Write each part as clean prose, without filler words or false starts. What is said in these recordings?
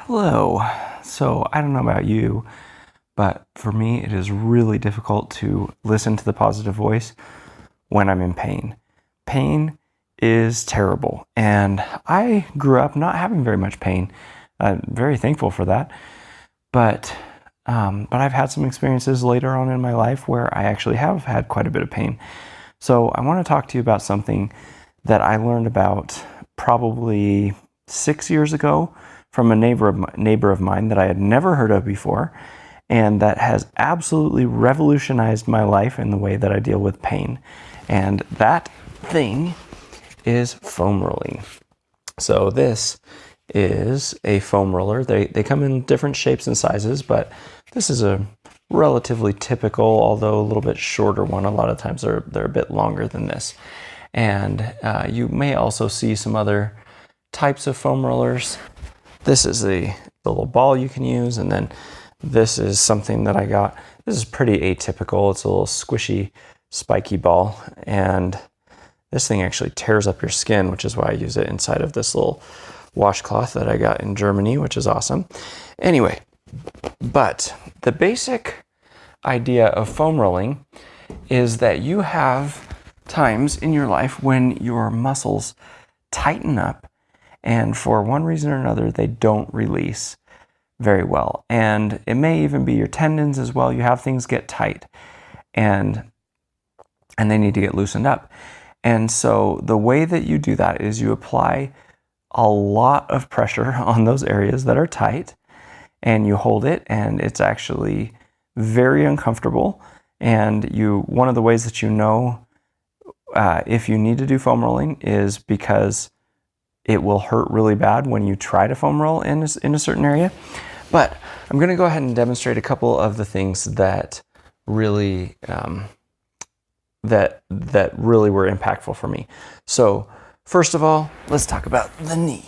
Hello. So I don't know about you, but for me, it is really difficult to listen to the positive voice when I'm in pain. Pain is terrible, and I grew up not having very much pain. I'm very thankful for that. But but I've had some experiences later on in my life where I actually have had quite a bit of pain. So I want to talk to you about something that I learned about probably 6 years ago from a neighbor of mine that I had never heard of before, and that has absolutely revolutionized my life in the way that I deal with pain. And that thing is foam rolling. So this is a foam roller. They come in different shapes and sizes, but this is a relatively typical, although a little bit shorter one. A lot of times they're a bit longer than this. And you may also see some other types of foam rollers. This is the little ball you can use, and then this is something that I got. This is pretty atypical. It's a little squishy, spiky ball, and this thing actually tears up your skin, which is why I use it inside of this little washcloth that I got in Germany, which is awesome. Anyway, but the basic idea of foam rolling is that you have times in your life when your muscles tighten up, and for one reason or another, they don't release very well. And it may even be your tendons as well. You have things get tight and they need to get loosened up. And so the way that you do that is you apply a lot of pressure on those areas that are tight, and you hold it, and it's actually very uncomfortable. And one of the ways that you know if you need to do foam rolling is because it will hurt really bad when you try to foam roll in a certain area. But I'm going to go ahead and demonstrate a couple of the things that really that really were impactful for me. So first of all, let's talk about the knee.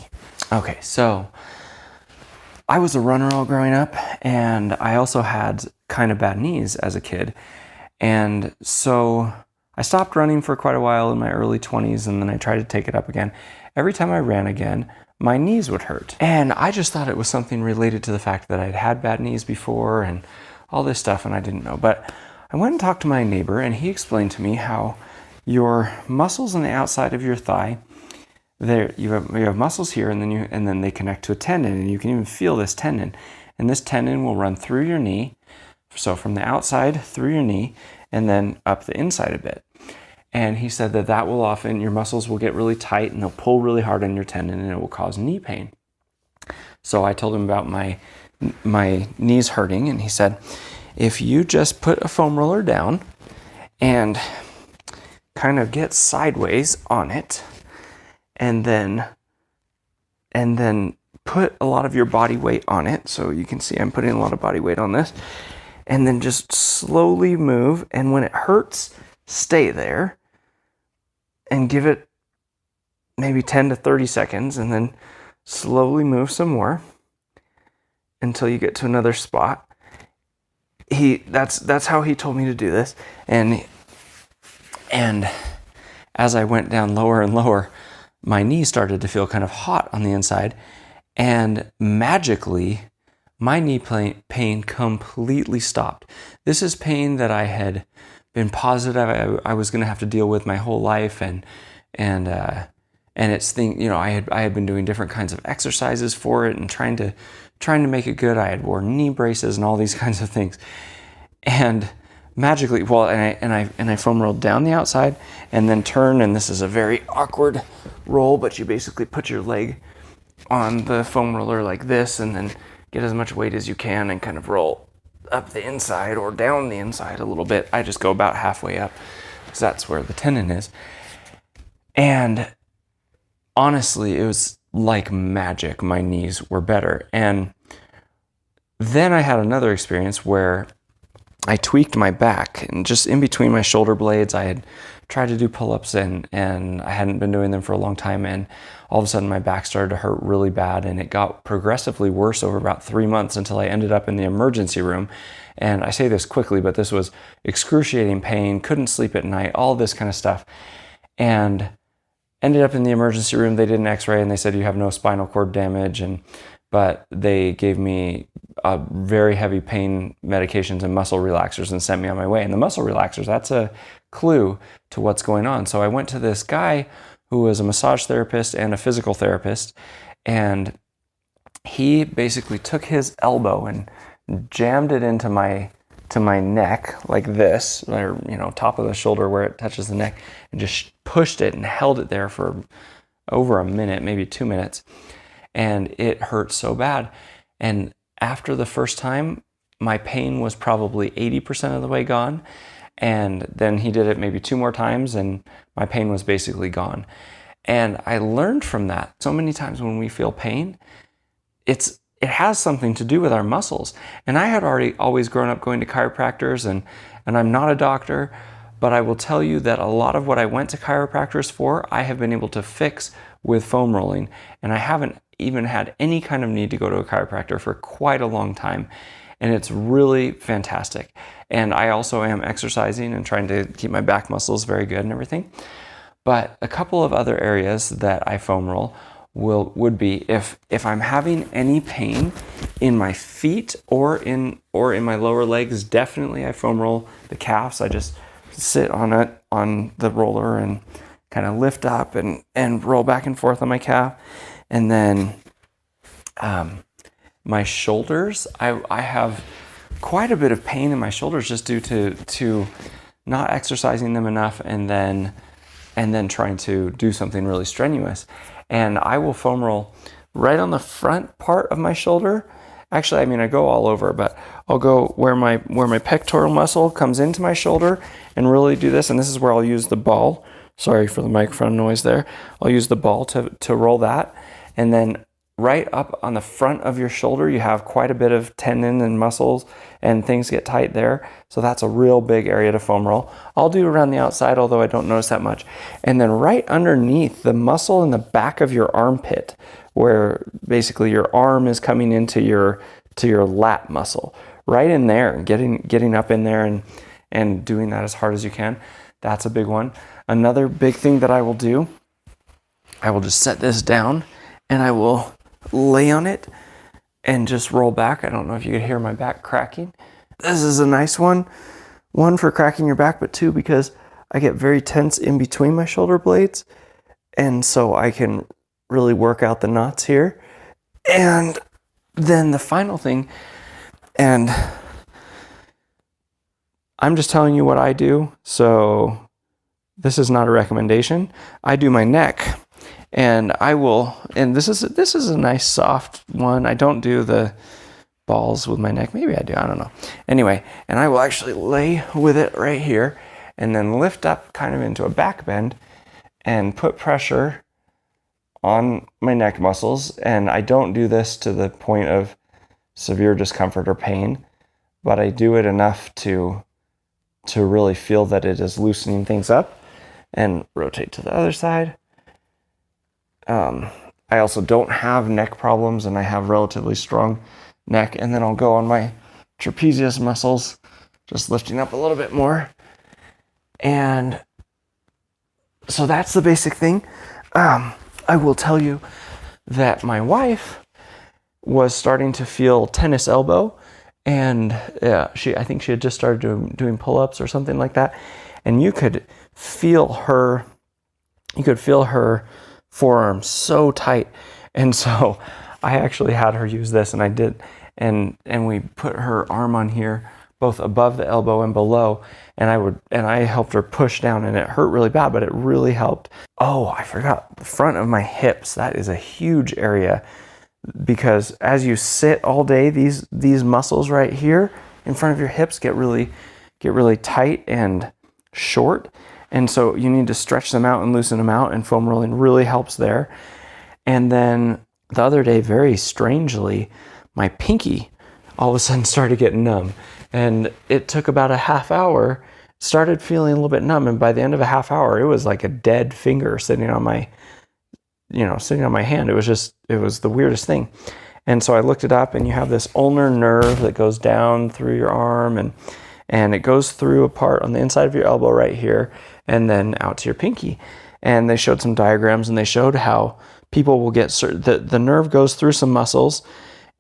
Okay, so I was a runner all growing up, and I also had kind of bad knees as a kid. And so I stopped running for quite a while in my early 20s, and then I tried to take it up again. Every time I ran again, my knees would hurt. And I just thought it was something related to the fact that I'd had bad knees before and all this stuff, and I didn't know. But I went and talked to my neighbor, and he explained to me how your muscles on the outside of your thigh, you have muscles here, and then they connect to a tendon, and you can even feel this tendon. And this tendon will run through your knee, so from the outside through your knee, and then up the inside a bit. And he said that will often, your muscles will get really tight and they'll pull really hard on your tendon, and it will cause knee pain. So I told him about my knees hurting, and he said, if you just put a foam roller down and kind of get sideways on it, and then put a lot of your body weight on it, so you can see I'm putting a lot of body weight on this, and then just slowly move, and when it hurts, stay there and give it maybe 10 to 30 seconds, and then slowly move some more until you get to another spot. That's how he told me to do this. And as I went down lower and lower, my knee started to feel kind of hot on the inside, and magically my knee pain completely stopped. This is pain that I had been positive I was going to have to deal with my whole life, and it's I had been doing different kinds of exercises for it and trying to make it good. I had worn knee braces and all these kinds of things, and magically, I foam rolled down the outside and then turn, and this is a very awkward roll, but you basically put your leg on the foam roller like this, and then get as much weight as you can and kind of roll up the inside or down the inside a little bit. I just go about halfway up because that's where the tendon is. And honestly, it was like magic. My knees were better. And then I had another experience where I tweaked my back, and just in between my shoulder blades, I had tried to do pull-ups and I hadn't been doing them for a long time, and all of a sudden my back started to hurt really bad, and it got progressively worse over about 3 months until I ended up in the emergency room. And I say this quickly, but this was excruciating pain, couldn't sleep at night, all this kind of stuff. And ended up in the emergency room. They did an x-ray and they said you have no spinal cord damage, and but they gave me very heavy pain medications and muscle relaxers and sent me on my way. And the muscle relaxers, that's a clue to what's going on. So I went to this guy who was a massage therapist and a physical therapist, and he basically took his elbow and jammed it into my neck like this, or top of the shoulder where it touches the neck, and just pushed it and held it there for over a minute, maybe 2 minutes. And it hurt so bad. And after the first time, my pain was probably 80% of the way gone. And then he did it maybe 2 more times, and my pain was basically gone. And I learned from that. So many times when we feel pain, it has something to do with our muscles. And I had always grown up going to chiropractors, and I'm not a doctor, but I will tell you that a lot of what I went to chiropractors for, I have been able to fix with foam rolling. And I haven't even had any kind of need to go to a chiropractor for quite a long time. And it's really fantastic. And I also am exercising and trying to keep my back muscles very good and everything. But a couple of other areas that I foam roll would be if I'm having any pain in my feet or in my lower legs, definitely I foam roll the calves. I just sit on the roller and kind of lift up and roll back and forth on my calf. And then my shoulders, I have quite a bit of pain in my shoulders just due to not exercising them enough and then trying to do something really strenuous. And I will foam roll right on the front part of my shoulder. Actually, I go all over, but I'll go where my pectoral muscle comes into my shoulder and really do this. And this is where I'll use the ball. Sorry for the microphone noise there. I'll use the ball to roll that. And then right up on the front of your shoulder, you have quite a bit of tendon and muscles, and things get tight there. So that's a real big area to foam roll. I'll do around the outside, although I don't notice that much. And then right underneath the muscle in the back of your armpit, where basically your arm is coming into your lat muscle, right in there, and getting up in there and doing that as hard as you can. That's a big one. Another big thing that I will do, I will just set this down and I will lay on it and just roll back. I don't know if you could hear my back cracking. This is a nice one for cracking your back, but 2, because I get very tense in between my shoulder blades. And so I can really work out the knots here. And then the final thing, and I'm just telling you what I do, so this is not a recommendation. I do my neck. And this is a nice soft one. I don't do the balls with my neck. Maybe I do, I don't know. Anyway, and I will actually lay with it right here and then lift up kind of into a back bend and put pressure on my neck muscles. And I don't do this to the point of severe discomfort or pain, but I do it enough to really feel that it is loosening things up. And rotate to the other side. I also don't have neck problems, and I have relatively strong neck. And then I'll go on my trapezius muscles, just lifting up a little bit more. And so that's the basic thing. I will tell you that my wife was starting to feel tennis elbow, and I think she had just started doing pull-ups or something like that. And you could feel her forearm so tight. And so I actually had her use this, and I did, and we put her arm on here, both above the elbow and below, and I helped her push down, and it hurt really bad, but it really helped. Oh, I forgot, the front of my hips, that is a huge area, because as you sit all day, these muscles right here in front of your hips get really tight and short. And so you need to stretch them out and loosen them out, and foam rolling really helps there. And then the other day, very strangely, my pinky all of a sudden started getting numb. And it took about a half hour, started feeling a little bit numb. And by the end of a half hour, it was like a dead finger sitting on my hand. It was the weirdest thing. And so I looked it up, and you have this ulnar nerve that goes down through your arm, and it goes through a part on the inside of your elbow right here, and then out to your pinky. And they showed some diagrams, and they showed how people will get the nerve goes through some muscles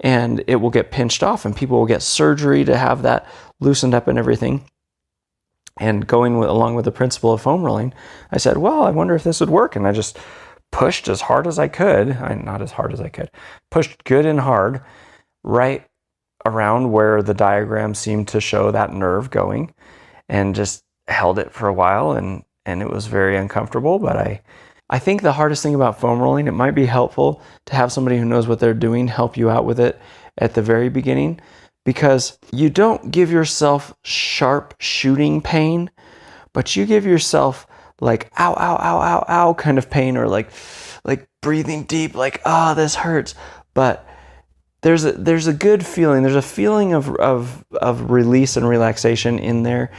and it will get pinched off, and people will get surgery to have that loosened up and everything. And along with the principle of foam rolling, I said, well, I wonder if this would work. And I just pushed as hard as I could. Not as hard as I could. Pushed good and hard right around where the diagram seemed to show that nerve going, and just held it for a while. And it was very uncomfortable. But I think the hardest thing about foam rolling, it might be helpful to have somebody who knows what they're doing help you out with it at the very beginning, because you don't give yourself sharp shooting pain, but you give yourself like ow, ow, ow, ow, ow kind of pain, or like breathing deep, like, oh, this hurts. But there's a good feeling. There's a feeling of release and relaxation in there.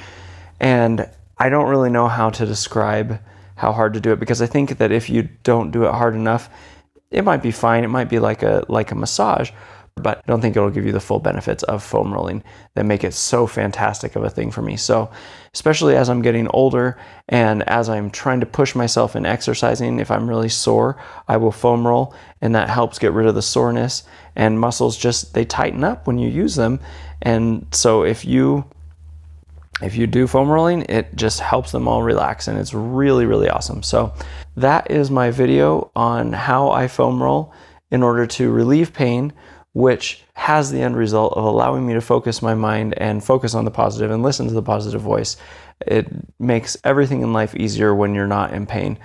And I don't really know how to describe how hard to do it, because I think that if you don't do it hard enough, it might be fine. It might be like a massage, but I don't think it'll give you the full benefits of foam rolling that make it so fantastic of a thing for me. So especially as I'm getting older and as I'm trying to push myself in exercising, if I'm really sore, I will foam roll, and that helps get rid of the soreness, and muscles they tighten up when you use them. And so if you do foam rolling, it just helps them all relax, and it's really, really awesome. So that is my video on how I foam roll in order to relieve pain, which has the end result of allowing me to focus my mind and focus on the positive and listen to the positive voice. It makes everything in life easier when you're not in pain.